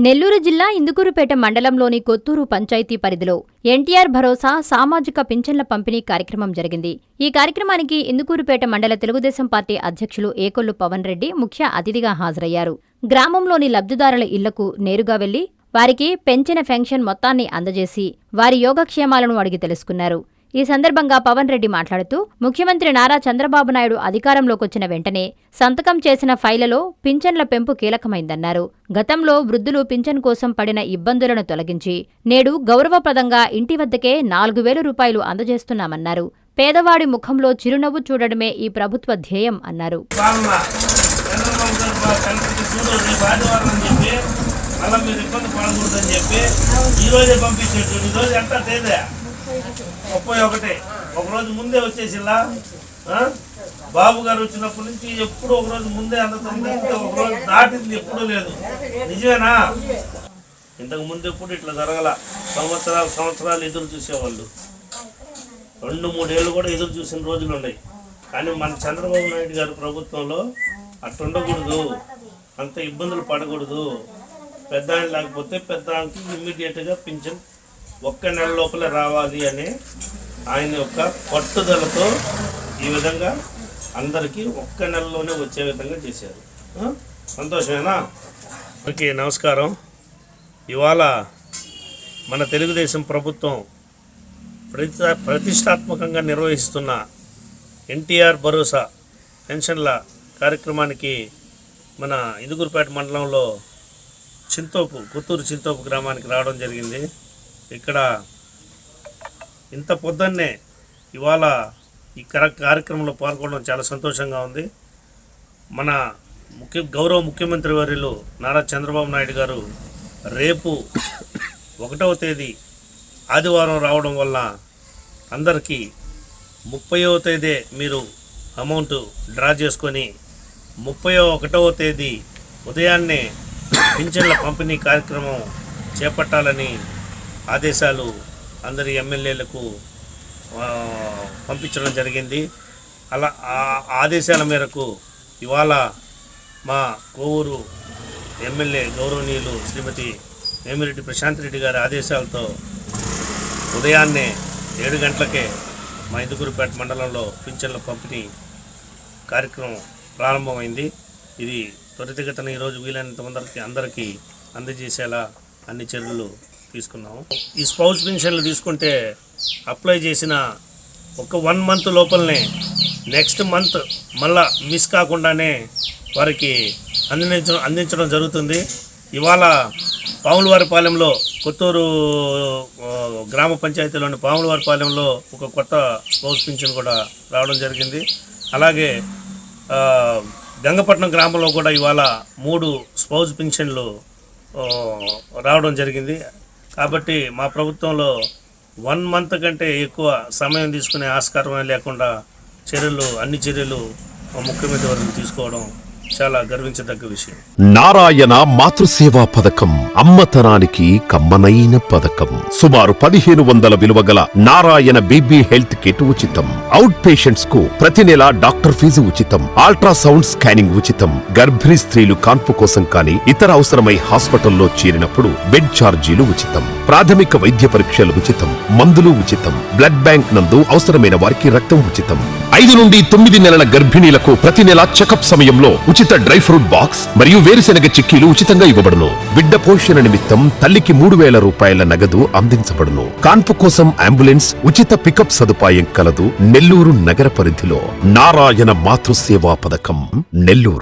నెల్లూరు జిల్లా ఇందుకూరుపేట మండలంలోని కొత్తూరు పంచాయతీ పరిధిలో ఎన్టీఆర్ భరోసా సామాజిక పింఛన్ల పంపిణీ కార్యక్రమం జరిగింది. ఈ కార్యక్రమానికి ఇందుకూరుపేట మండల తెలుగుదేశం పార్టీ అధ్యక్షులు ఏకొల్లు పవన్ రెడ్డి ముఖ్య అతిథిగా హాజరయ్యారు. గ్రామంలోని లబ్ధిదారుల ఇళ్లకు నేరుగా వెళ్లి వారికి పెంచిన పెన్షన్ మొత్తాన్ని అందజేసి వారి యోగక్షేమాలను అడిగి తెలుసుకున్నారు. ఈ సందర్భంగా పవన్ రెడ్డి మాట్లాడుతూ ముఖ్యమంత్రి నారా చంద్రబాబు నాయుడు అధికారంలోకొచ్చిన వెంటనే సంతకం చేసిన ఫైళ్లలో పింఛన్ల పెంపు కీలకమైందన్నారు. గతంలో వృద్ధులు పింఛన్ కోసం పడిన ఇబ్బందులను తొలగించి నేడు గౌరవప్రదంగా ఇంటి వద్దకే 4,000 రూపాయలు అందజేస్తున్నామన్నారు. పేదవాడి ముఖంలో చిరునవ్వు చూడడమే ఈ ప్రభుత్వ ధ్యేయం అన్నారు. ఒకరోజు ముందే వచ్చేసిలా బాబు గారు వచ్చినప్పటి నుంచి ఎప్పుడు ఒకరోజు ముందే అందుతుంది, ఒకరోజు దాటింది ఎప్పుడూ లేదు. నిజమేనా? ఇంతకు ముందు ఎప్పుడు ఇట్లా జరగల. సంవత్సరాలు ఎదురు చూసేవాళ్ళు, 2-3 ఏళ్ళు కూడా ఎదురు చూసిన రోజులు ఉన్నాయి. కానీ మన చంద్రబాబు నాయుడు గారి ప్రభుత్వంలో అట్లా ఉండకూడదు, అంత ఇబ్బందులు పడకూడదు. పెద్ద ఆయన లేకపోతే పెద్ద ఆయనకి ఇమ్మీడియట్గా పింఛన్ 1 నెల లోపల రావాలి అనే ఆయన యొక్క పట్టుదలతో ఈ విధంగా అందరికీ 1 నెలలోనే వచ్చే విధంగా చేశారు. సంతోషమేనా? ఓకే, నమస్కారం. ఇవాళ మన తెలుగుదేశం ప్రభుత్వం ప్రతిష్టాత్మకంగా నిర్వహిస్తున్న ఎన్టీఆర్ భరోసా పెన్షన్ల కార్యక్రమానికి మన ఇందుకూరుపేట మండలంలో కొత్తూరు చింతోపు గ్రామానికి రావడం జరిగింది. ఇక్కడ ఇంత పొద్దున్నే ఇవాళ ఈ కార్యక్రమంలో పాల్గొనడం చాలా సంతోషంగా ఉంది. మన గౌరవ ముఖ్యమంత్రి వర్యులు నారా చంద్రబాబు నాయుడు గారు రేపు 1వ తేదీ ఆదివారం రావడం వల్ల అందరికీ 30వ తేదీ మీరు అమౌంట్ డ్రా చేసుకొని 31వ తేదీ ఉదయాన్నే పింఛన్ల పంపిణీ కార్యక్రమం చేపట్టాలని ఆదేశాలు అందరి ఎమ్మెల్యేలకు పంపించడం జరిగింది. అలా ఆదేశాల మేరకు ఇవాళ మా కోవూరు ఎమ్మెల్యే గౌరవనీయులు శ్రీమతి వేమిరెడ్డి ప్రశాంత్ రెడ్డి గారి ఆదేశాలతో ఉదయాన్నే 7 గంటలకే మా ఇందుకూరుపేట మండలంలో పింఛన్ల పంపిణీ కార్యక్రమం ప్రారంభమైంది. ఇది త్వరితగతిన ఈరోజు వీలైనంత అందరికీ అందజేసేలా అన్ని చర్యలు తీసుకున్నాము. ఈ స్పౌస్ పెన్షన్లు తీసుకుంటే అప్లై చేసిన ఒక 1 మంత్ లోపలనే నెక్స్ట్ మంత్ మళ్ళా మిస్ కాకుండానే వారికి అందించడం జరుగుతుంది. ఇవాళ పాములవారిపాలెంలో కొత్తూరు గ్రామ పంచాయతీలోని పాములవారిపాలెంలో ఒక కొత్త స్పౌస్ పెన్షన్ కూడా రావడం జరిగింది. అలాగే గంగపట్నం గ్రామంలో కూడా ఇవాళ 3 స్పౌస్ పెన్షన్లు రావడం జరిగింది. కాబట్టి మా ప్రభుత్వంలో 1 మంత్ కంటే ఎక్కువ సమయం తీసుకునే ఆస్కారమే లేకుండా అన్ని చర్యలు ముఖ్యమంత్రి వర్గం తీసుకోవడం చాలా గర్వించదగ్గ విషయం. నారాయణ మాతృసేవా పథకం అమ్మతనానికి కమ్మనైన పథకం. సుమారు 1,500 విలువ గల నారాయణ బీబీ హెల్త్ కిట్ ఉచితం. అవుట్ పేషెంట్స్ కు ప్రతి నెల డాక్టర్ ఫీజు ఉచితం. అల్ట్రాసౌండ్ స్కానింగ్ ఉచితం. గర్భిణీ స్త్రీలు కాన్పు కోసం కానీ ఇతర అవసరమై హాస్పిటల్లో చేరినప్పుడు బెడ్ ఛార్జీలు ఉచితం. ప్రాథమిక వైద్య పరీక్షలు ఉచితం. మందులు ఉచితం. బ్లడ్ బ్యాంక్ నందు అవసరమైన వారికి రక్తం ఉచితం. 5 నుండి 9 నెలల గర్భిణీలకు ప్రతి నెల చెకప్ సమయంలో ఉచిత డ్రై ఫ్రూట్ బాక్స్ మరియు వేరుశెనగ చిక్కీలు ఉచితంగా ఇవ్వబడును. బిడ్డ పోషణ నిమిత్తం తల్లికి 3,000 రూపాయల నగదు అందించబడును. కాన్పు కోసం అంబులెన్స్ ఉచిత పికప్ సదుపాయం కలదు. నెల్లూరు నగర పరిధిలో నారాయణ మాతృసేవా పథకం, నెల్లూరు.